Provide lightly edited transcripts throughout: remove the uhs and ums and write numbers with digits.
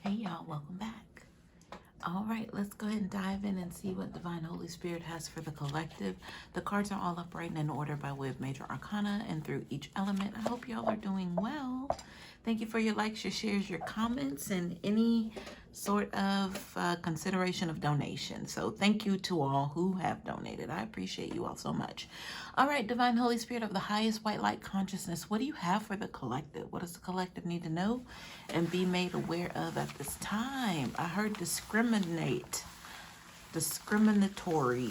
Hey y'all, welcome back. All right, let's go ahead and dive in and see what Divine Holy Spirit has for the collective. The cards are all upright and in order by way of major arcana and through each element. I hope y'all are doing well. Thank you for your likes, your shares, your comments, and any sort of consideration of donation. So thank you to all who have donated. I appreciate you all so much. All right, Divine Holy Spirit of the highest white light consciousness, what do you have for the collective? What does the collective need to know and be made aware of at this time? I heard discriminatory,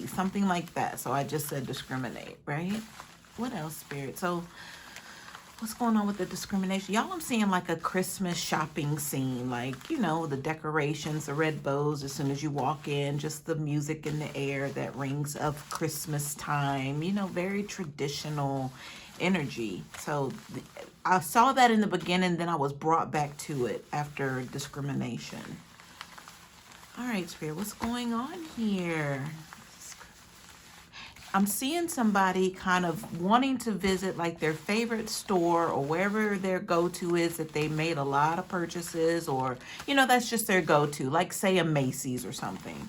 something like that. So I just said discriminate, right? What else, Spirit? So what's going on with the discrimination? Y'all, I'm seeing like a Christmas shopping scene, like, the decorations, the red bows as soon as you walk in, just the music in the air that rings of Christmas time, very traditional energy. So I saw that in the beginning, then I was brought back to it after discrimination. All right, Spirit, what's going on here? I'm seeing somebody kind of wanting to visit like their favorite store or wherever their go-to is that they made a lot of purchases, or, that's just their go-to, like say a Macy's or something.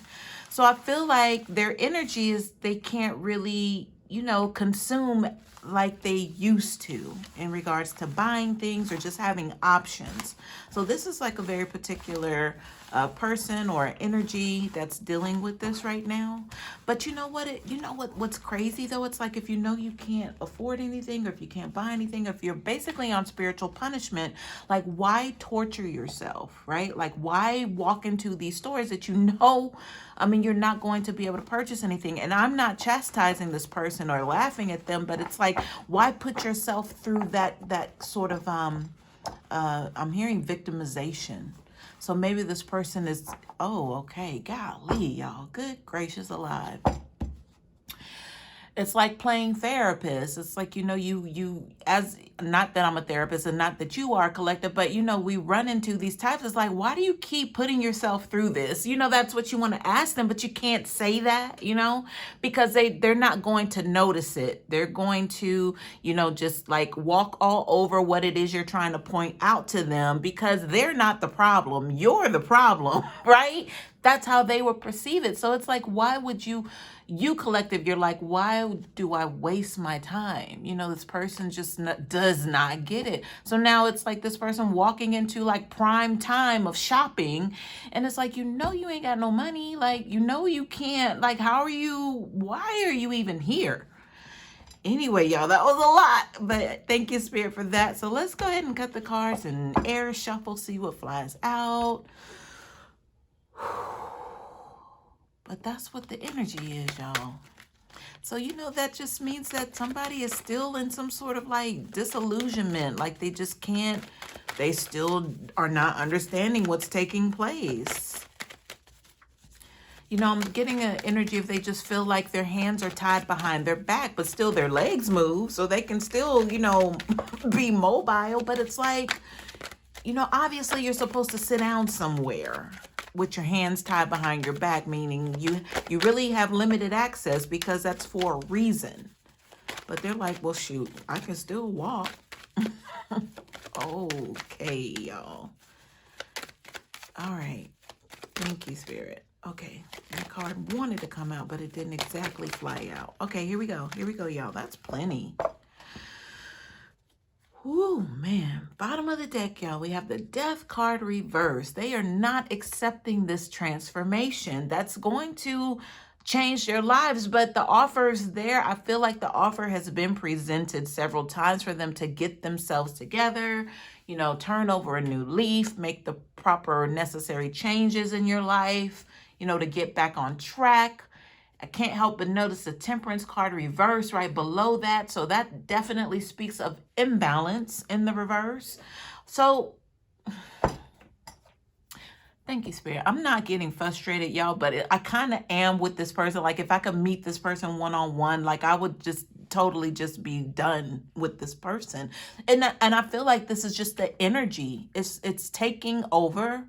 So I feel like their energy is they can't really, consume like they used to in regards to buying things or just having options. So this is like a very particular person or energy that's dealing with this right now. But you know what? What's crazy though? It's like if you can't afford anything, or if you can't buy anything, or if you're basically on spiritual punishment, like why torture yourself, right? Like why walk into these stores that you're not going to be able to purchase anything. And I'm not chastising this person or laughing at them, but it's like why put yourself through that sort of I'm hearing victimization. So maybe this person is, oh, okay, golly, y'all, good gracious alive. It's like playing therapist. It's like, you as, not that I'm a therapist and not that you are, collective, but we run into these types. It's like, why do you keep putting yourself through this? That's what you want to ask them, but you can't say that, because they're not going to notice it. They're going to, just like walk all over what it is you're trying to point out to them, because they're not the problem. You're the problem, right? That's how they will perceive it. So it's like, why would you collective, you're like, why do I waste my time? This person just does not get it. So now it's like this person walking into like prime time of shopping, and it's like, you ain't got no money. Like, you can't, like, why are you even here? Anyway, y'all, that was a lot, but thank you, Spirit, for that. So let's go ahead and cut the cards and air shuffle, see what flies out. But that's what the energy is, y'all. So, that just means that somebody is still in some sort of like disillusionment. Like they still are not understanding what's taking place. I'm getting an energy if they just feel like their hands are tied behind their back, but still their legs move. So they can still, be mobile. But it's like, obviously you're supposed to sit down somewhere with your hands tied behind your back, meaning you really have limited access, because that's for a reason. But they're like, well, shoot, I can still walk. Okay, y'all. All right. Thank you, Spirit. Okay. That card wanted to come out, but it didn't exactly fly out. Okay, here we go. Here we go, y'all. That's plenty. Ooh, man. Bottom of the deck, y'all. We have the Death card reversed. They are not accepting this transformation. That's going to change their lives, but the offer's there. I feel like the offer has been presented several times for them to get themselves together, turn over a new leaf, make the proper necessary changes in your life, to get back on track. I can't help but notice the Temperance card reverse right below that. So that definitely speaks of imbalance in the reverse. So thank you, Spirit. I'm not getting frustrated, y'all, but I kind of am with this person. Like if I could meet this person one-on-one, like I would just totally just be done with this person. And I feel like this is just the energy. It's taking over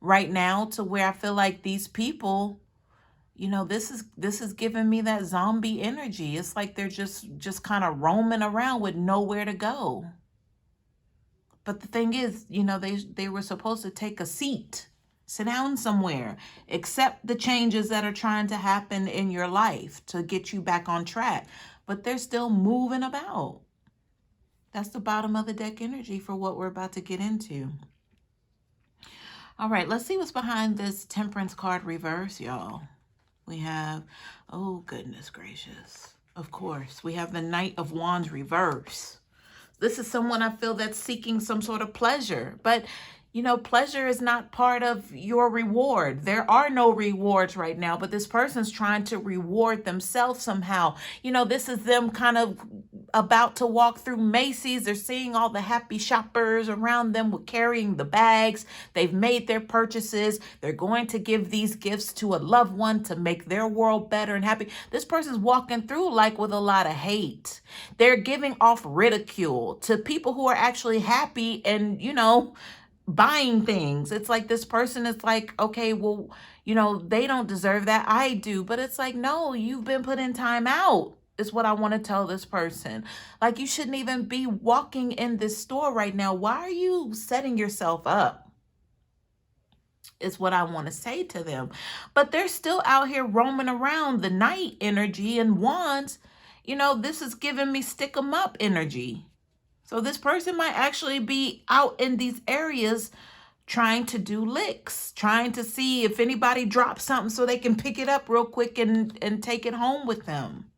right now to where I feel like these people, this is giving me that zombie energy. It's like they're just kind of roaming around with nowhere to go. But the thing is, they were supposed to take a seat Sit down somewhere. Accept the changes that are trying to happen in your life to get you back on track. But they're still moving about. That's the bottom of the deck energy for what we're about to get into. All right, let's see what's behind this Temperance card reverse, y'all. We have, oh goodness gracious. Of course, we have the Knight of Wands reverse. This is someone I feel that's seeking some sort of pleasure. But, you know, pleasure is not part of your reward. There are no rewards right now, but this person's trying to reward themselves somehow. You know, this is them kind of about to walk through Macy's. They're seeing all the happy shoppers around them with carrying the bags. They've made their purchases. They're going to give these gifts to a loved one to make their world better and happy. This person's walking through like with a lot of hate. They're giving off ridicule to people who are actually happy and, you know, buying things. It's like this person is like, okay, well, you know, they don't deserve that. I do. But it's like, no, you've been put in time out. Is what I want to tell this person. Like, you shouldn't even be walking in this store right now. Why are you setting yourself up? Is what I want to say to them. But they're still out here roaming around the Knight energy and Wands. You know, this is giving me stick 'em up energy. So this person might actually be out in these areas trying to do licks, trying to see if anybody drops something so they can pick it up real quick and take it home with them.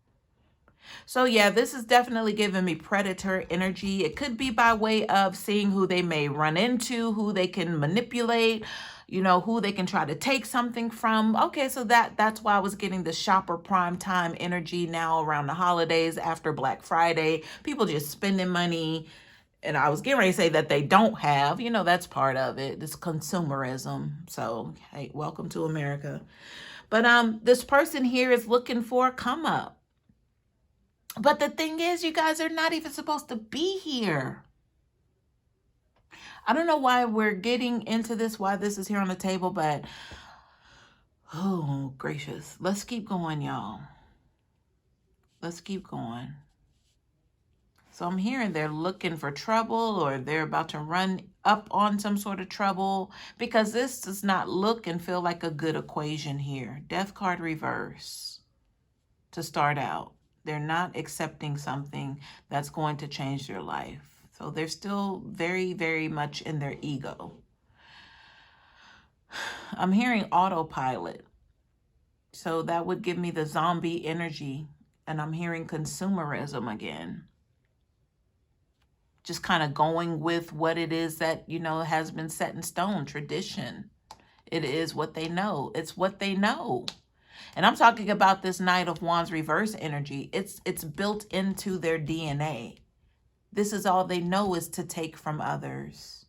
So yeah, this is definitely giving me predator energy. It could be by way of seeing who they may run into, who they can manipulate, you know, who they can try to take something from. Okay, so that's why I was getting the shopper prime time energy now around the holidays after Black Friday. People just spending money. And I was getting ready to say that they don't have, you know, that's part of it. It's consumerism. So, hey, welcome to America. But this person here is looking for a come up. But the thing is, you guys are not even supposed to be here. I don't know why we're getting into this, why this is here on the table, but oh, gracious. Let's keep going, y'all. Let's keep going. So I'm hearing they're looking for trouble, or they're about to run up on some sort of trouble, because this does not look and feel like a good equation here. Death card reverse to start out. They're not accepting something that's going to change their life. So they're still very, very much in their ego. I'm hearing autopilot. So that would give me the zombie energy. And I'm hearing consumerism again. Just kind of going with what it is that, you know, has been set in stone, tradition. It is what they know. It's what they know. And I'm talking about this Knight of Wands reverse energy. It's built into their DNA. This is all they know, is to take from others.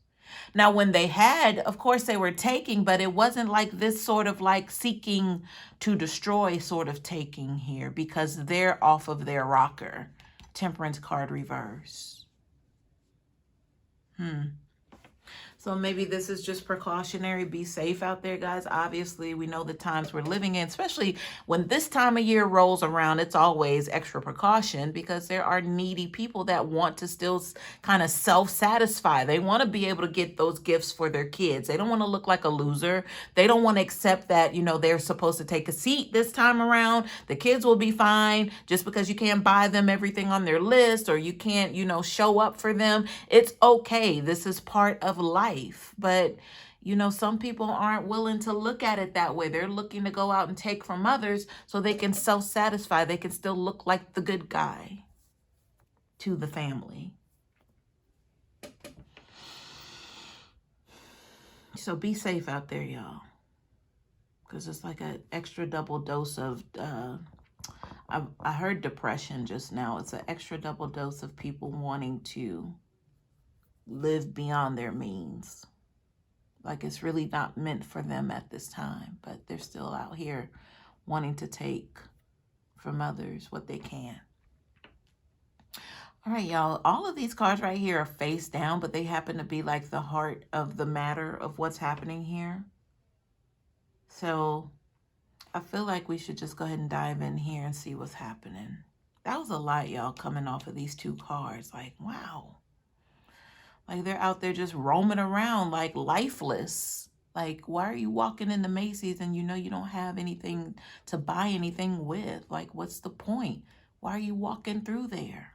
Now, when they had, of course, they were taking, but it wasn't like this sort of like seeking to destroy sort of taking here, because they're off of their rocker. Temperance card reverse. So maybe this is just precautionary. Be safe out there, guys. Obviously, we know the times we're living in, especially when this time of year rolls around. It's always extra precaution, because there are needy people that want to still kind of self-satisfy. They want to be able to get those gifts for their kids. They don't want to look like a loser. They don't want to accept that, you know, they're supposed to take a seat this time around. The kids will be fine just because you can't buy them everything on their list, or you can't, you know, show up for them. It's okay. This is part of life. But, you know, some people aren't willing to look at it that way. They're looking to go out and take from others so they can self-satisfy. They can still look like the good guy to the family. So be safe out there, y'all. Because it's like an extra double dose of, I heard depression just now. It's an extra double dose of people wanting to live beyond their means. Like it's really not meant for them at this time, but they're still out here wanting to take from others what they can. All right, y'all, all of these cards right here are face down, but they happen to be like the heart of the matter of what's happening here. So I feel like we should just go ahead and dive in here and see what's happening. That was a lot, y'all, coming off of these two cards. Like, wow. Like they're out there just roaming around like lifeless. Like, why are you walking into Macy's and you know you don't have anything to buy anything with? Like, what's the point? Why are you walking through there?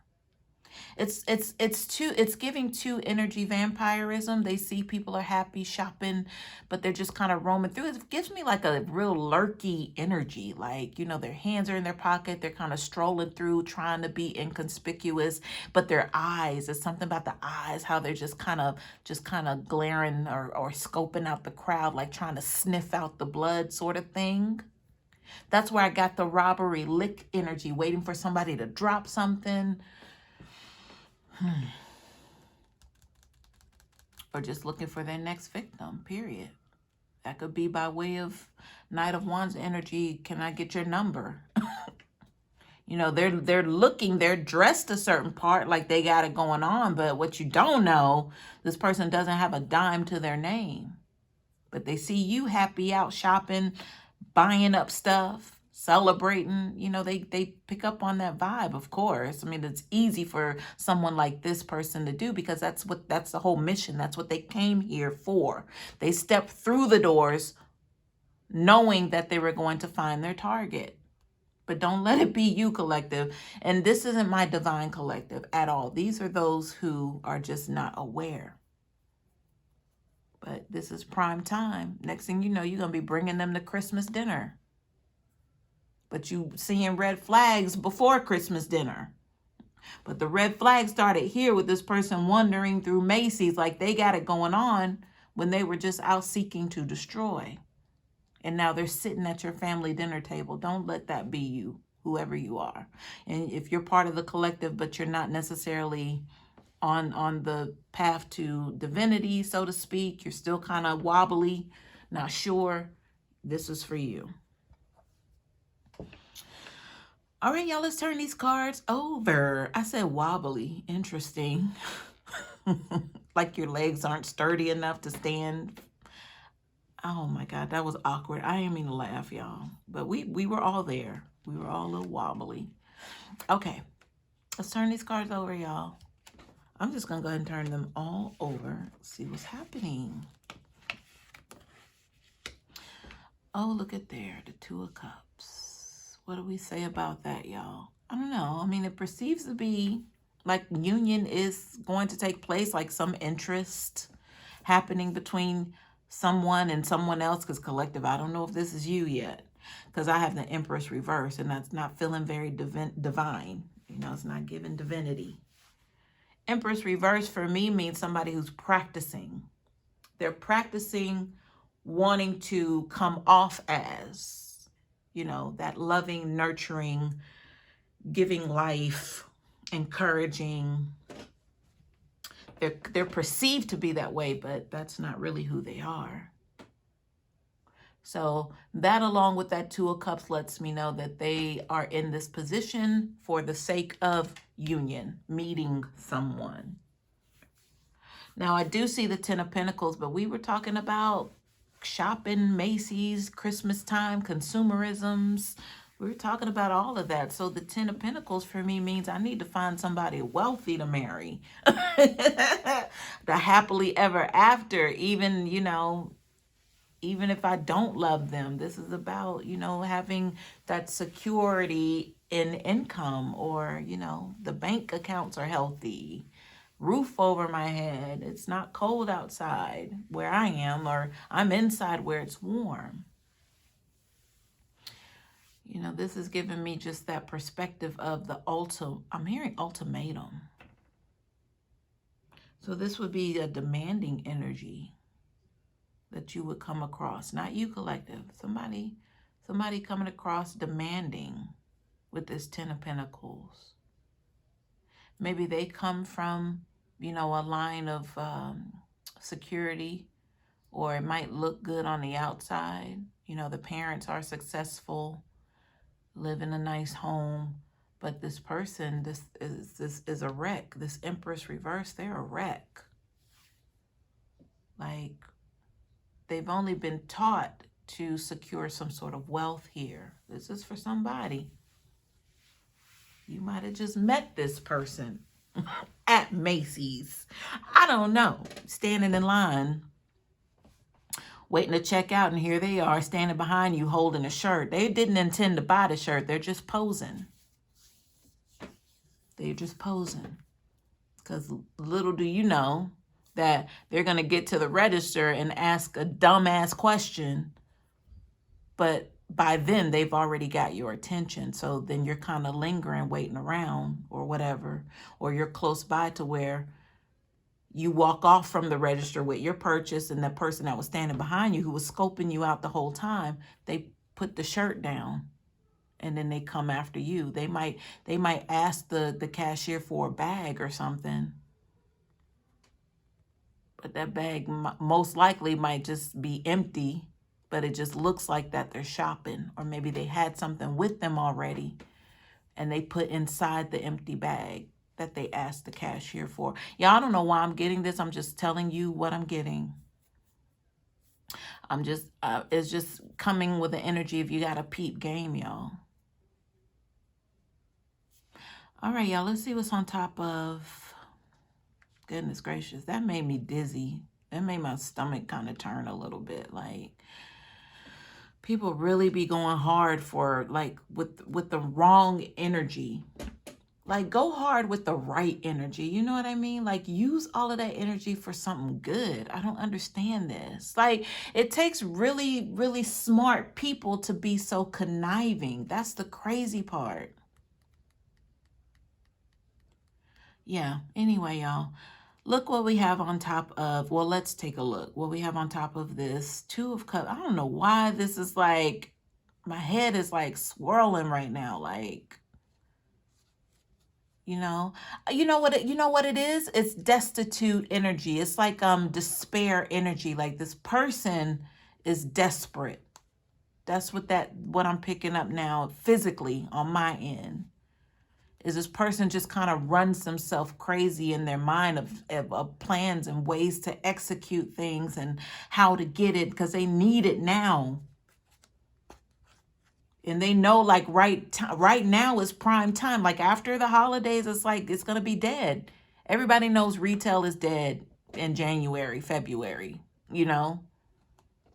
It's giving too energy vampirism. They see people are happy shopping, but they're just kind of roaming through. It gives me like a real lurky energy. Like, you know, their hands are in their pocket. They're kind of strolling through, trying to be inconspicuous, but their eyes, there's something about the eyes, how they're just kind of glaring or scoping out the crowd, like trying to sniff out the blood sort of thing. That's where I got the robbery lick energy, waiting for somebody to drop something. Or just looking for their next victim, period. That could be by way of Knight of Wands energy. Can I get your number? You know, they're looking, they're dressed a certain part, like they got it going on, but what you don't know, this person doesn't have a dime to their name. But they see you happy out shopping, buying up stuff, celebrating. You know, they pick up on that vibe, of course. I mean, it's easy for someone like this person to do, because that's the whole mission. That's what they came here for. They stepped through the doors knowing that they were going to find their target. But don't let it be you, collective. And this isn't my divine collective at all. These are those who are just not aware. But this is prime time. Next thing you know, you're going to be bringing them to Christmas dinner. But you seeing red flags before Christmas dinner. But the red flag started here with this person wandering through Macy's like they got it going on when they were just out seeking to destroy. And now they're sitting at your family dinner table. Don't let that be you, whoever you are. And if you're part of the collective, but you're not necessarily on the path to divinity, so to speak, you're still kind of wobbly, not sure, this is for you. All right, y'all, let's turn these cards over. I said wobbly. Interesting. Like your legs aren't sturdy enough to stand. Oh my God, that was awkward. I didn't mean to laugh, y'all. But we were all there. We were all a little wobbly. Okay, let's turn these cards over, y'all. I'm just going to go ahead and turn them all over. See what's happening. Oh, look at there. The Two of Cups. What do we say about that, y'all? I don't know. I mean, it perceives to be like union is going to take place, like some interest happening between someone and someone else. Because collective, I don't know if this is you yet. Because I have the Empress reverse, and that's not feeling very divine. You know, it's not giving divinity. Empress reverse for me means somebody who's practicing. They're practicing wanting to come off as, you know, that loving, nurturing, giving life, encouraging. They're perceived to be that way, but that's not really who they are. So that, along with that Two of Cups, lets me know that they are in this position for the sake of union, meeting someone. Now, I do see the Ten of Pentacles, but we were talking about shopping, Macy's, Christmas time, consumerisms. We were talking about all of that. So the Ten of Pentacles for me means I need to find somebody wealthy to marry. The happily ever after, even, you know, even if I don't love them. This is about, you know, having that security in income, or, you know, the bank accounts are healthy, roof over my head, it's not cold outside where I am, or I'm inside where it's warm. You know, this is giving me just that perspective of the I'm hearing ultimatum. So this would be a demanding energy that you would come across. Not you, collective. Somebody coming across demanding with this Ten of Pentacles. Maybe they come from, you know, a line of security, or it might look good on the outside. You know, the parents are successful, live in a nice home, but this person, this is a wreck. This Empress reverse, they're a wreck. Like, they've only been taught to secure some sort of wealth here. This is for somebody. You might have just met this person at Macy's. I don't know. Standing in line waiting to check out, and here they are standing behind you holding a shirt. They didn't intend to buy the shirt. They're just posing. They're just posing. Because little do you know that they're going to get to the register and ask a dumbass question, but by then they've already got your attention. So then you're kind of lingering, waiting around or whatever, or you're close by to where you walk off from the register with your purchase, and the person that was standing behind you who was scoping you out the whole time, they put the shirt down and then they come after you. They might ask the cashier for a bag or something. But that bag most likely might just be empty, but it just looks like that they're shopping, or maybe they had something with them already and they put inside the empty bag that they asked the cashier for. Yeah, I don't know why I'm getting this. I'm just telling you what I'm getting. I'm just, it's just coming with the energy of you got a peep game, y'all. All right, y'all, let's see what's on top of, goodness gracious, that made me dizzy. That made my stomach kind of turn a little bit. Like, people really be going hard for, like, with the wrong energy. Like, go hard with the right energy. You know what I mean? Like, use all of that energy for something good. I don't understand this. Like, it takes really, really smart people to be so conniving. That's the crazy part. Yeah. Anyway, y'all, look what we have on top of, well, let's take a look. What we have on top of this Two of Cups. I don't know why this is like, my head is like swirling right now. Like, you know what it is? It's destitute energy. It's like despair energy. Like, this person is desperate. That's what I'm picking up now physically on my end. Is this person just kind of runs themselves crazy in their mind of plans and ways to execute things and how to get it, because they need it now. And they know, like, right now is prime time. Like, after the holidays, it's like it's going to be dead. Everybody knows retail is dead in January, February,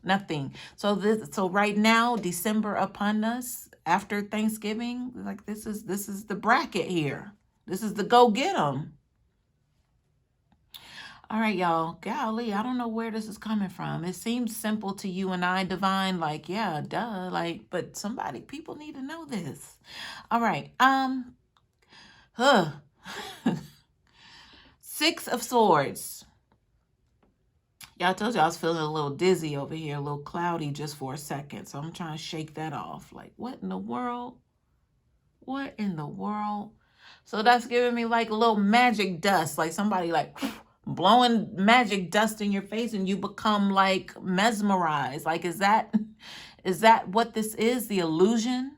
nothing. So right now, December upon us, after Thanksgiving, like, this is the bracket here. This is the go get 'em. All right, y'all. Golly, I don't know where this is coming from. It seems simple to you and I, Divine. Like, yeah, duh. Like, but people need to know this. All right. Six of Swords. Y'all, told you I was feeling a little dizzy over here, a little cloudy just for a second. So I'm trying to shake that off. Like, what in the world? What in the world? So that's giving me like a little magic dust. Like somebody like blowing magic dust in your face and you become like mesmerized. Like, is that what this is? The illusion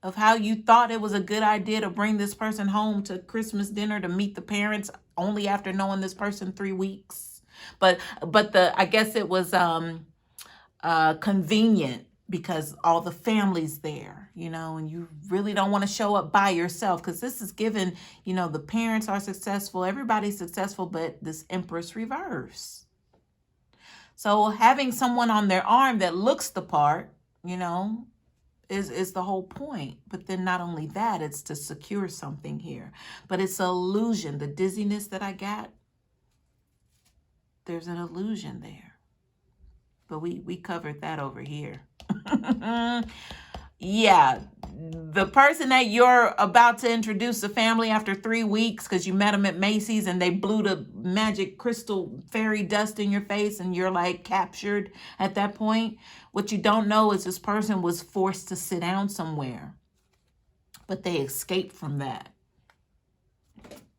of how you thought it was a good idea to bring this person home to Christmas dinner to meet the parents only after knowing this person 3 weeks. But I guess it was convenient because all the family's there, and you really don't want to show up by yourself, because this is given, the parents are successful, everybody's successful, but this Empress reverse. So having someone on their arm that looks the part, is the whole point. But then not only that, it's to secure something here, but it's an illusion. The dizziness that I got, there's an illusion there. But we covered that over here. Yeah, the person that you're about to introduce the family after 3 weeks because you met them at Macy's and they blew the magic crystal fairy dust in your face and you're like captured at that point. What you don't know is this person was forced to sit down somewhere, but they escaped from that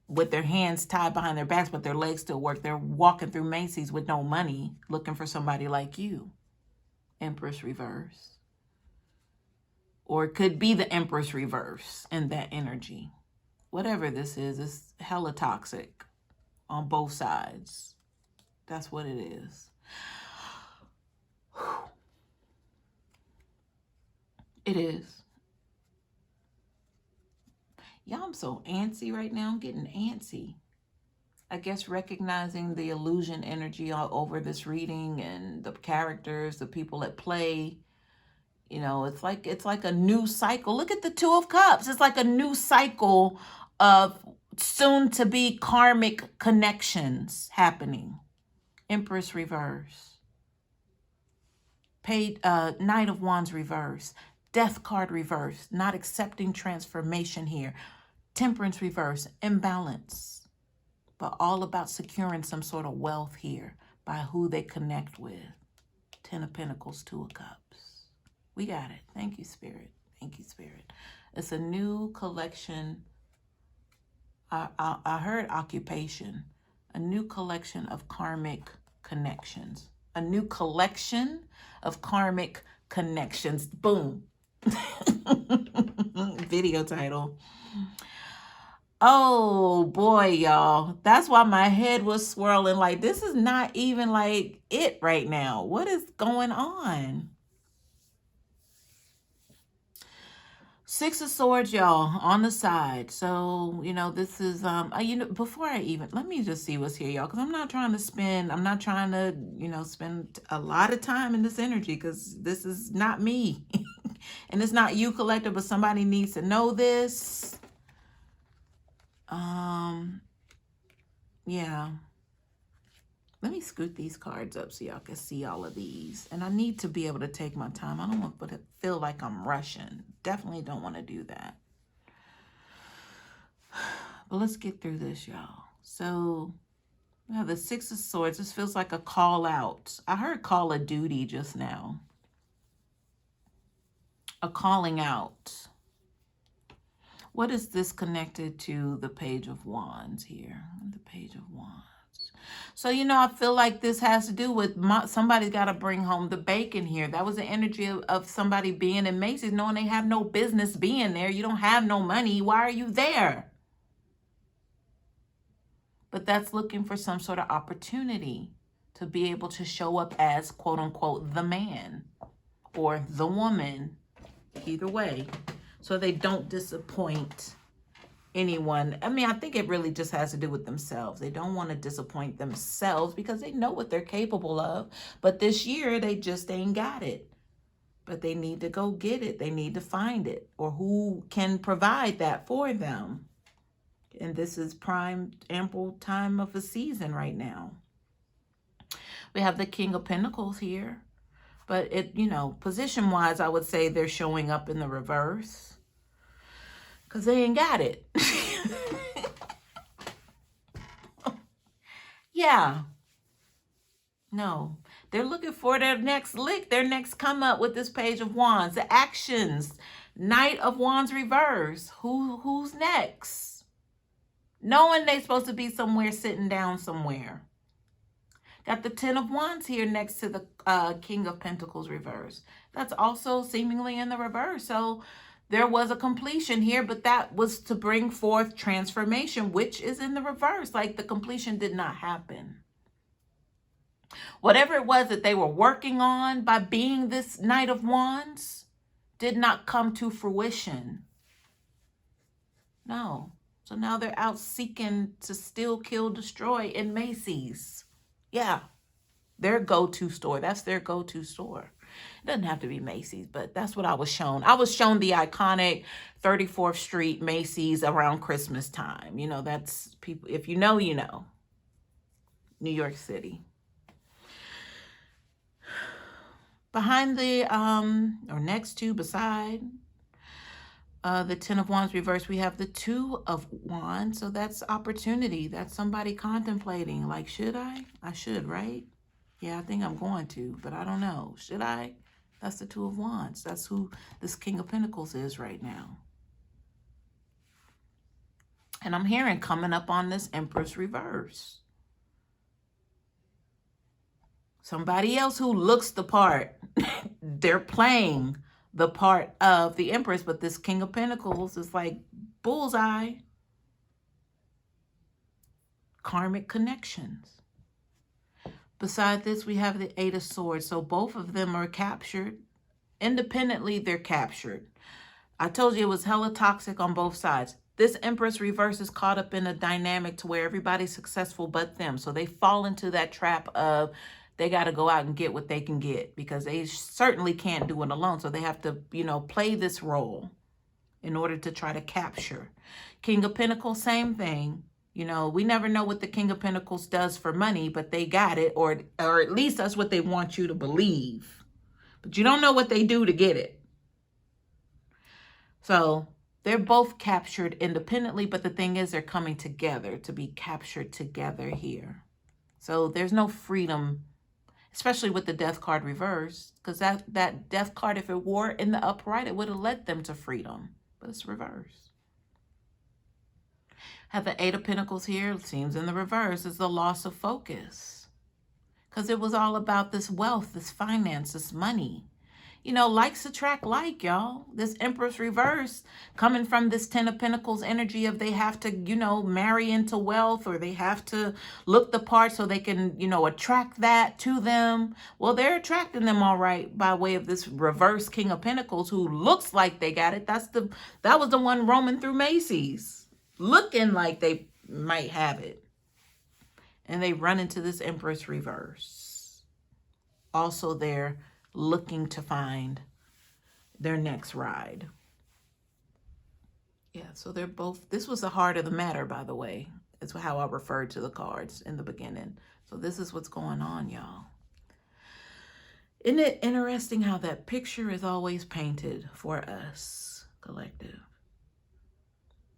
with their hands tied behind their backs, but their legs still work. They're walking through Macy's with no money, looking for somebody like you. Empress reverse. Or it could be the Empress reverse in that energy. Whatever this is, it's hella toxic on both sides. That's what it is. It is. Y'all, I'm so antsy right now. I'm getting antsy. I guess recognizing the illusion energy all over this reading and the characters, the people at play. You know, it's like a new cycle. Look at the Two of Cups. It's like a new cycle of soon to be karmic connections happening. Empress reverse. Knight of Wands reverse. Death card reverse. Not accepting transformation here. Temperance reverse. Imbalance. But all about securing some sort of wealth here by who they connect with. Ten of Pentacles, Two of Cups. We got it. Thank you, Spirit. Thank you, Spirit. It's a new collection. I heard occupation. A new collection of karmic connections. A new collection of karmic connections. Boom. Video title. Oh boy, y'all. That's why my head was swirling. Like, this is not even like it right now. What is going on? Six of Swords, y'all, on the side. So, you know, this is, before I even, let me just see what's here, y'all, because I'm not trying to, you know, spend a lot of time in this energy, because this is not me. And it's not you, collective, but somebody needs to know this. Yeah. Let me scoot these cards up so y'all can see all of these. And I need to be able to take my time. I don't want to feel like I'm rushing. Definitely don't want to do that. But let's get through this, y'all. So, yeah, the Six of Swords. This feels like a call out. I heard call of duty just now. A calling out. What is this connected to the Page of Wands here? The Page of Wands. So, you know, I feel like this has to do with somebody's got to bring home the bacon here. That was the energy of somebody being in Macy's, knowing they have no business being there. You don't have no money. Why are you there? But that's looking for some sort of opportunity to be able to show up as, quote unquote, the man or the woman, either way, so they don't disappoint anyone. I mean, I think it really just has to do with themselves. They don't want to disappoint themselves because they know what they're capable of. But this year, they just ain't got it. But they need to go get it. They need to find it. Or who can provide that for them. And this is prime, ample time of the season right now. We have the King of Pentacles here. But, you know, position-wise, I would say they're showing up in the reverse. Because they ain't got it. Yeah. No. They're looking for their next lick, their next come up with this Page of Wands. The actions. Knight of Wands reverse. Who's next? Knowing they're supposed to be somewhere, sitting down somewhere. Got the Ten of Wands here next to the King of Pentacles reverse. That's also seemingly in the reverse. So there was a completion here, but that was to bring forth transformation, which is in the reverse. Like the completion did not happen. Whatever it was that they were working on by being this Knight of Wands did not come to fruition. No. So now they're out seeking to steal, kill, destroy in Macy's. Yeah. Their go-to store. That's their go-to store. It doesn't have to be Macy's, but that's what I was shown. I was shown the iconic 34th Street Macy's around Christmas time. You know, that's people, if you know, you know. New York City. Behind the, or next to, beside the Ten of Wands reverse, we have the Two of Wands. So that's opportunity. That's somebody contemplating. Like, should I? I should, right? Yeah, I think I'm going to, but I don't know. Should I? That's the Two of Wands. That's who this King of Pentacles is right now. And I'm hearing coming up on this Empress reverse. Somebody else who looks the part. They're playing the part of the Empress, but this King of Pentacles is like bullseye. Karmic connections. Beside this, we have the Eight of Swords. So both of them are captured. Independently, they're captured. I told you it was hella toxic on both sides. This Empress reverse is caught up in a dynamic to where everybody's successful but them. So they fall into that trap of they got to go out and get what they can get because they certainly can't do it alone. So they have to, play this role in order to try to capture. King of Pentacles, same thing. We never know what the King of Pentacles does for money, but they got it, or at least that's what they want you to believe. But you don't know what they do to get it. So they're both captured independently, but the thing is they're coming together to be captured together here. So there's no freedom, especially with the Death card reversed, because that Death card, if it were in the upright, it would have led them to freedom, but it's reversed. Have the Eight of Pentacles here, it seems in the reverse, is the loss of focus. Because it was all about this wealth, this finance, this money. Likes attract like, y'all. This Empress reverse coming from this Ten of Pentacles energy of they have to, marry into wealth, or they have to look the part so they can, attract that to them. Well, they're attracting them all right by way of this reverse King of Pentacles who looks like they got it. That was the one roaming through Macy's, looking like they might have it. And they run into this Empress reverse. Also, they're looking to find their next ride. Yeah, so they're both, this was the heart of the matter, by the way. It's how I referred to the cards in the beginning. So this is what's going on, y'all. Isn't it interesting how that picture is always painted for us, collective?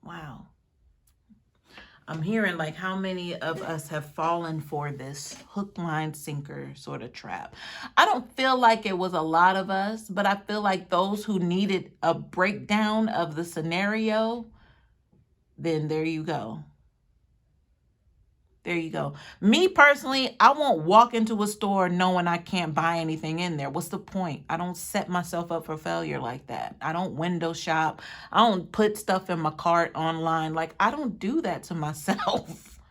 Wow. I'm hearing like how many of us have fallen for this hook, line, sinker sort of trap. I don't feel like it was a lot of us, but I feel like those who needed a breakdown of the scenario, then there you go. There you go. Me personally, I won't walk into a store knowing I can't buy anything in there. What's the point? I don't set myself up for failure like that. I don't window shop. I don't put stuff in my cart online. Like, I don't do that to myself.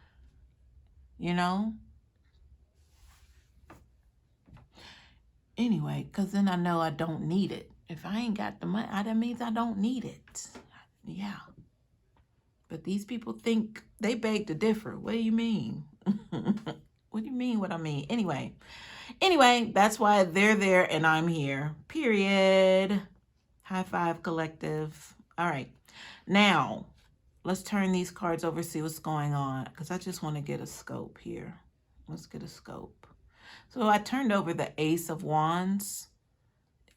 Anyway, because then I know I don't need it. If I ain't got the money, that means I don't need it. Yeah. But these people think they beg to differ. What do you mean? What do you mean what I mean? Anyway, that's why they're there and I'm here. Period. High five, collective. All right. Now, let's turn these cards over, see what's going on, because I just want to get a scope here. Let's get a scope. So I turned over the Ace of Wands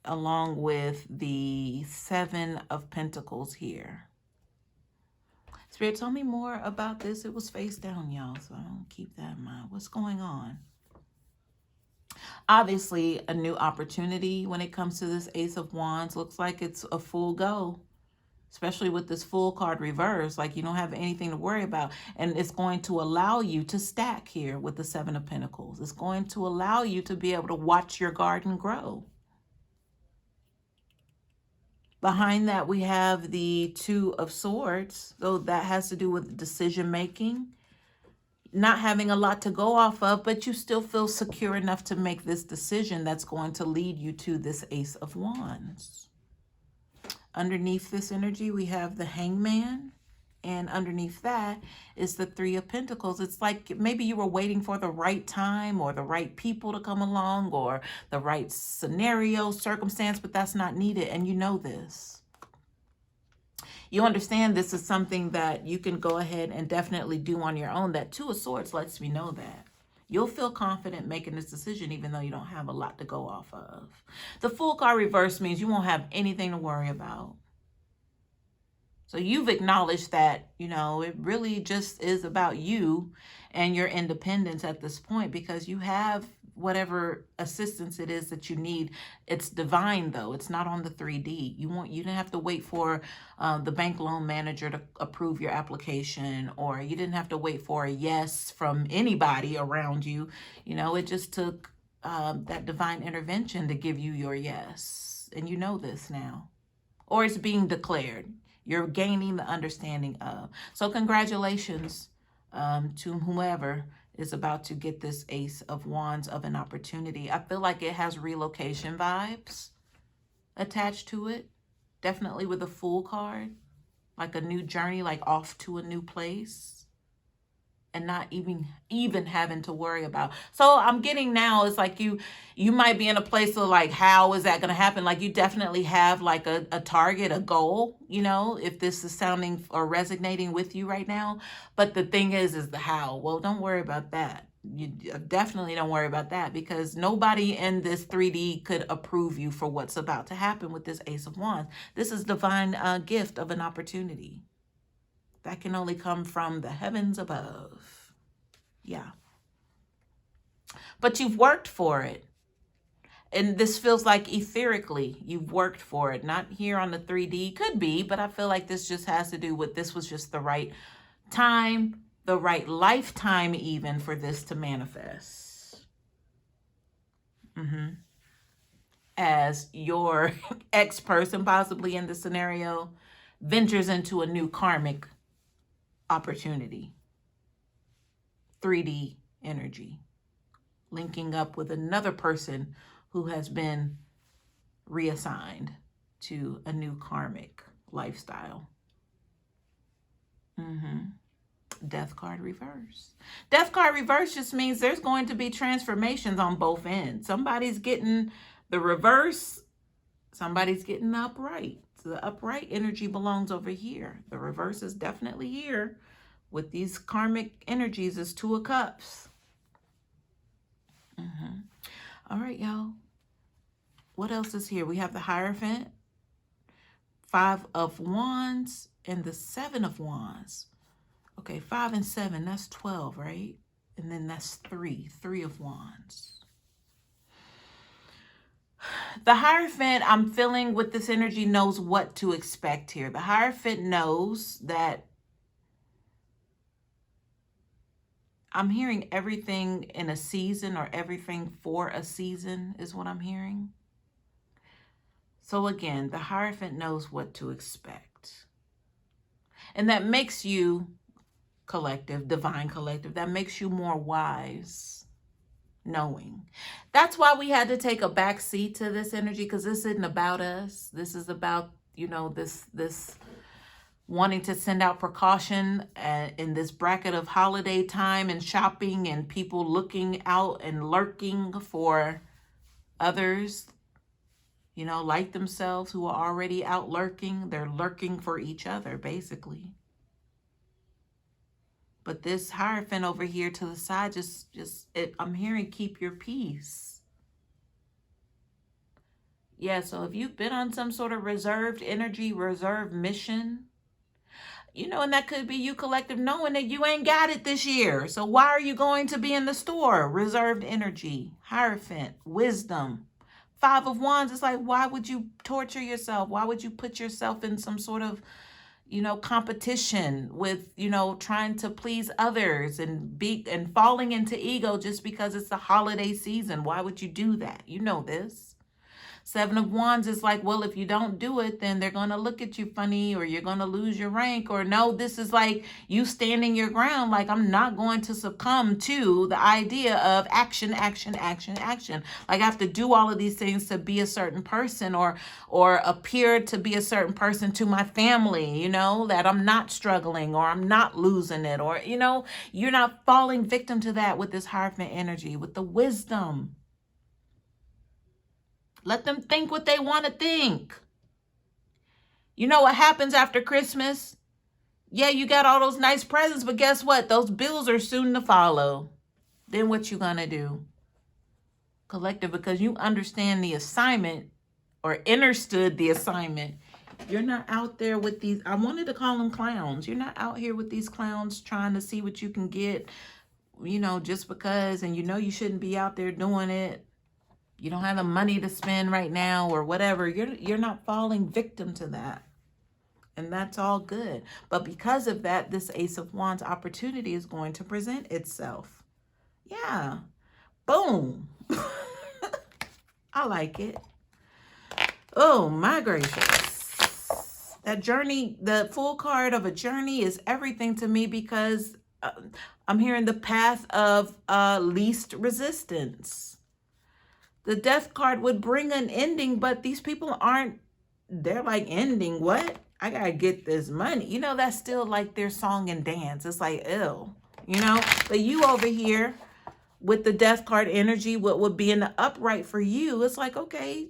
along with the Seven of Pentacles here. Spirit, tell me more about this. It was face down, y'all, so I don't keep that in mind. What's going on? Obviously, a new opportunity when it comes to this Ace of Wands. Looks like it's a full go, especially with this Fool card reverse. Like, you don't have anything to worry about. And it's going to allow you to stack here with the Seven of Pentacles. It's going to allow you to be able to watch your garden grow. Behind that, we have the Two of Swords. So that has to do with decision making. Not having a lot to go off of, but you still feel secure enough to make this decision that's going to lead you to this Ace of Wands. Underneath this energy, we have the Hangman. And underneath that is the Three of Pentacles. It's like maybe you were waiting for the right time or the right people to come along or the right scenario, circumstance, but that's not needed. And you know this. You understand this is something that you can go ahead and definitely do on your own. That Two of Swords lets me know that. You'll feel confident making this decision even though you don't have a lot to go off of. The Fool card reverse means you won't have anything to worry about. So you've acknowledged that, it really just is about you and your independence at this point because you have whatever assistance it is that you need. It's divine, though. It's not on the 3D. You didn't have to wait for the bank loan manager to approve your application, or you didn't have to wait for a yes from anybody around you. It just took that divine intervention to give you your yes. And you know this now. Or it's being declared. You're gaining the understanding of. So congratulations to whoever is about to get this Ace of Wands of an opportunity. I feel like it has relocation vibes attached to it. Definitely with the Fool card. like a new journey, like off to a new place, and not even having to worry about. So I'm getting now, it's like you might be in a place of like, how is that going to happen? Like you definitely have like a target, a goal, you know, if this is sounding or resonating with you right now. But the thing is the how. Well, don't worry about that. You definitely don't worry about that, because nobody in this 3D could approve you for what's about to happen with this Ace of Wands. This is divine gift of an opportunity that can only come from the heavens above. Yeah. But you've worked for it. And this feels like etherically you've worked for it. Not here on the 3D. Could be, but I feel like this just has to do with, this was just the right time, the right lifetime even for this to manifest. As your ex-person, possibly in this scenario, ventures into a new karmic opportunity. 3D energy. Linking up with another person who has been reassigned to a new karmic lifestyle. Death card reverse. Death card reverse just means there's going to be transformations on both ends. Somebody's getting the reverse, somebody's getting the upright. So the upright energy belongs over here. The reverse is definitely here with these karmic energies as Two of Cups. All right, y'all. What else is here? We have the Hierophant, 5 of Wands, and the 7 of Wands. Okay, 5 and 7, that's 12, right? And then that's 3 of Wands. The Hierophant, I'm feeling with this energy, knows what to expect here. The Hierophant knows that I'm hearing everything in a season, or everything for a season is what I'm hearing. So again, the Hierophant knows what to expect. And that makes you collective, divine collective, that makes you more wise, knowing. That's why we had to take a back seat to this energy, because this isn't about us. This is about, you know, this wanting to send out precaution in this bracket of holiday time and shopping and people looking out and lurking for others, you know, like themselves, who are already out lurking. They're lurking for each other, basically. But this Hierophant over here to the side, I'm hearing keep your peace. Yeah, so if you've been on some sort of reserved energy, reserved mission, you know, and that could be you collective knowing that you ain't got it this year. So why are you going to be in the store? Reserved energy, Hierophant, wisdom. 5 of Wands, it's like, why would you torture yourself? Why would you put yourself in some sort of, you know, competition with, you know, trying to please others and falling into ego just because it's the holiday season? Why would you do that? You know this. 7 of Wands is like, well, if you don't do it, then they're going to look at you funny, or you're going to lose your rank. Or no, this is like you standing your ground. Like, I'm not going to succumb to the idea of action, action, action, action. Like, I have to do all of these things to be a certain person, or appear to be a certain person to my family, you know, that I'm not struggling, or I'm not losing it, or, you know, you're not falling victim to that with this Hierophant energy, with the wisdom. Let them think what they want to think. You know what happens after Christmas? Yeah, you got all those nice presents, but guess what? Those bills are soon to follow. Then what you gonna do? Collective, because you understand the assignment, or understood the assignment. You're not out there with these, I wanted to call them clowns. You're not out here with these clowns trying to see what you can get, you know, just because, and you know you shouldn't be out there doing it. You don't have the money to spend right now, or whatever. You're not falling victim to that. And that's all good. But because of that, this Ace of Wands opportunity is going to present itself. Yeah. Boom. I like it. Oh, my gracious. That journey, the full card of a journey is everything to me, because I'm hearing the path of least resistance. The Death card would bring an ending, but these people aren't, they're like, ending what? I gotta get this money. You know, that's still like their song and dance. It's like, ew, you know? But you over here with the death card energy, what would be in the upright for you, it's like, okay,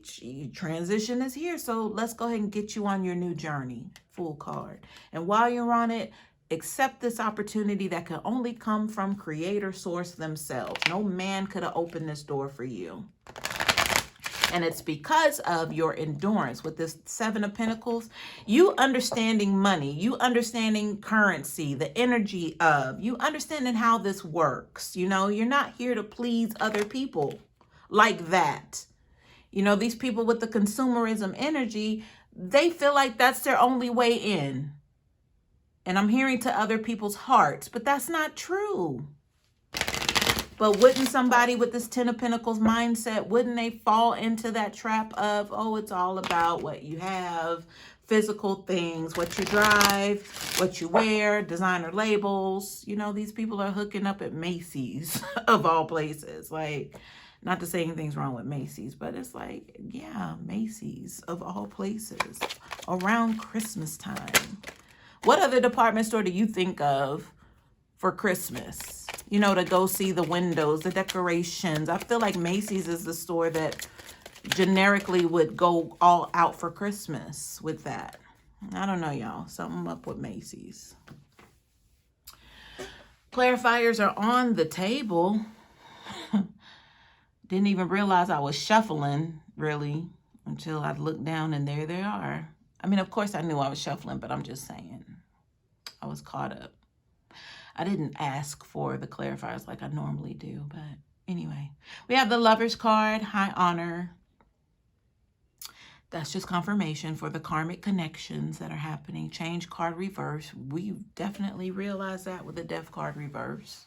transition is here. So let's go ahead and get you on your new journey. Fool card. And while you're on it, accept this opportunity that can only come from creator source themselves. No man could have opened this door for you. And it's because of your endurance with this Seven of Pentacles, you understanding money, you understanding currency, the energy of, you understanding how this works. You know, you're not here to please other people like that. You know, these people with the consumerism energy, they feel like that's their only way in. And I'm hearing to other people's hearts, but that's not true. But wouldn't somebody with this Ten of Pentacles mindset, wouldn't they fall into that trap of, oh, it's all about what you have, physical things, what you drive, what you wear, designer labels. You know, these people are hooking up at Macy's of all places. Like, not to say anything's wrong with Macy's, but it's like, yeah, Macy's of all places around Christmas time. What other department store do you think of for Christmas? You know, to go see the windows, the decorations. I feel like Macy's is the store that generically would go all out for Christmas with that. I don't know, y'all. Something up with Macy's. Clarifiers are on the table. Didn't even realize I was shuffling, really, until I looked down and there they are. I mean, of course I knew I was shuffling, but I'm just saying. I was caught up. I didn't ask for the clarifiers like I normally do, but anyway. We have the Lover's card, High Honor. That's just confirmation for the karmic connections that are happening. Change card reverse. We definitely realize that with the Death card reverse.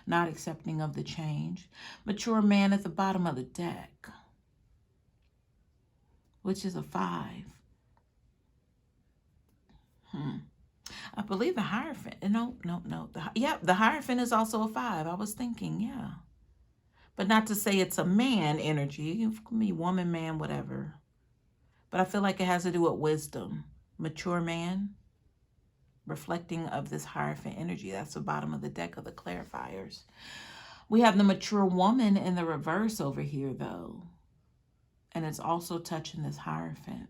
Not accepting of the change. Mature man at the bottom of the deck, which is a 5. I believe the Hierophant, no. The Hierophant is also a 5. I was thinking, yeah. But not to say it's a man energy. It can be woman, man, whatever. But I feel like it has to do with wisdom. Mature man, reflecting of this Hierophant energy. That's the bottom of the deck of the clarifiers. We have the mature woman in the reverse over here, though. And it's also touching this Hierophant.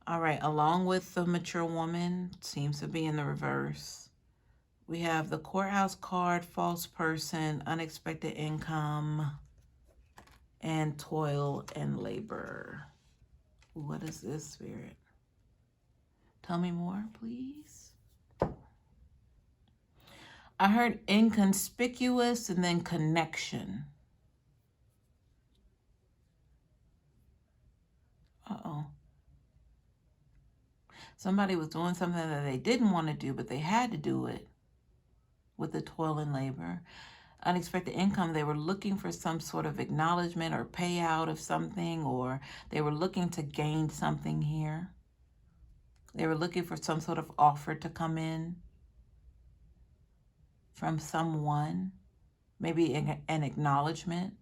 All right, along with the mature woman, seems to be in the reverse. We have the courthouse card, false person, unexpected income, and toil and labor. What is this, Spirit? Tell me more, please. I heard inconspicuous and then connection. Uh-oh. Somebody was doing something that they didn't want to do, but they had to do it with the toil and labor. Unexpected income, they were looking for some sort of acknowledgement or payout of something, or they were looking to gain something here. They were looking for some sort of offer to come in from someone, maybe an acknowledgement.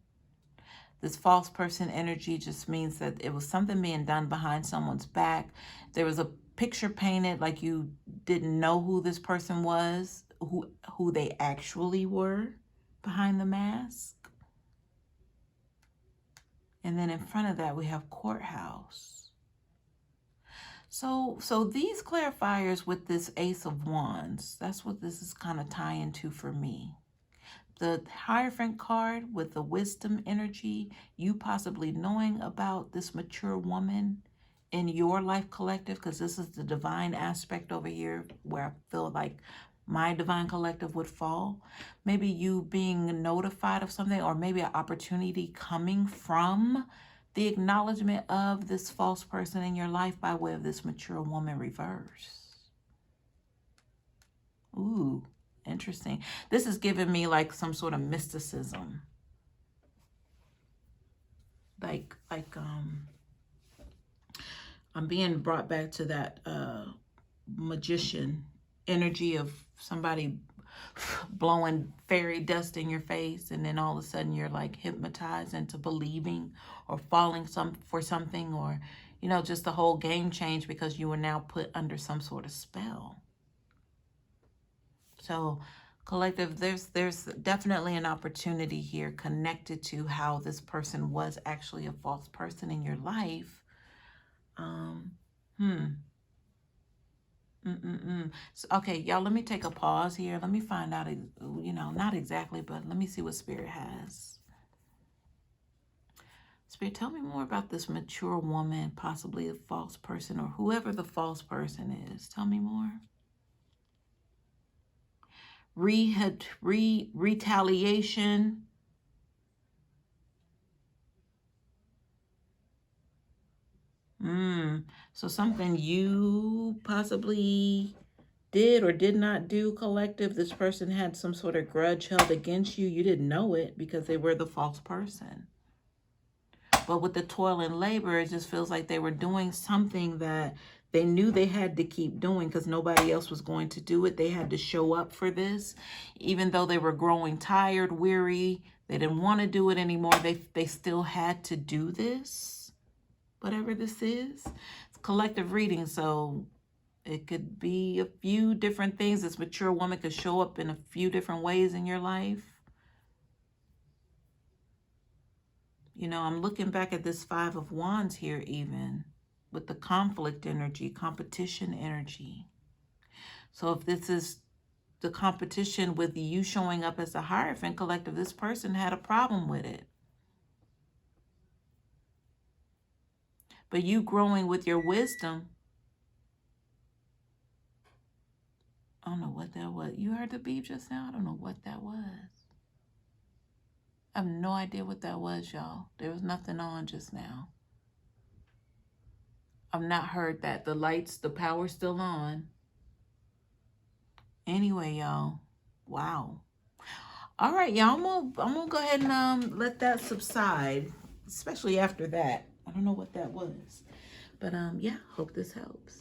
This false person energy just means that it was something being done behind someone's back. There was a picture painted like you didn't know who this person was, who they actually were behind the mask. And then in front of that, we have courthouse. So these clarifiers with this Ace of Wands, that's what this is kind of tying to for me. The Hierophant card with the wisdom energy, you possibly knowing about this mature woman in your life collective, because this is the divine aspect over here where I feel like my divine collective would fall. Maybe you being notified of something, or maybe an opportunity coming from the acknowledgement of this false person in your life by way of this mature woman reverse. Ooh. Interesting. This is giving me like some sort of mysticism. Like I'm being brought back to that magician energy of somebody blowing fairy dust in your face, and then all of a sudden you're like hypnotized into believing or falling for something, or just the whole game changed because you were now put under some sort of spell. So collective, there's definitely an opportunity here connected to how this person was actually a false person in your life. So, okay, y'all, let me take a pause here. Let me find out, not exactly, but let me see what Spirit has. Spirit, tell me more about this mature woman, possibly a false person, or whoever the false person is. Tell me more. Retaliation. So something you possibly did or did not do, collective. This person had some sort of grudge held against you. You didn't know it because they were the false person. But with the toil and labor, it just feels like they were doing something that they knew they had to keep doing because nobody else was going to do it. They had to show up for this. Even though they were growing tired, weary, they didn't want to do it anymore. They still had to do this. Whatever this is. It's collective reading, so it could be a few different things. This mature woman could show up in a few different ways in your life. I'm looking back at this 5 of Wands here, even with the conflict energy, competition energy. So if this is the competition with you showing up as a Hierophant, collective, this person had a problem with it. But you growing with your wisdom, I don't know what that was. You heard the beep just now? I don't know what that was. I have no idea what that was, y'all. There was nothing on just now. I've not heard that. The lights, the power's still on. Anyway, y'all. Wow. All right, y'all. I'm gonna go ahead and let that subside, especially after that. I don't know what that was. But yeah, hope this helps.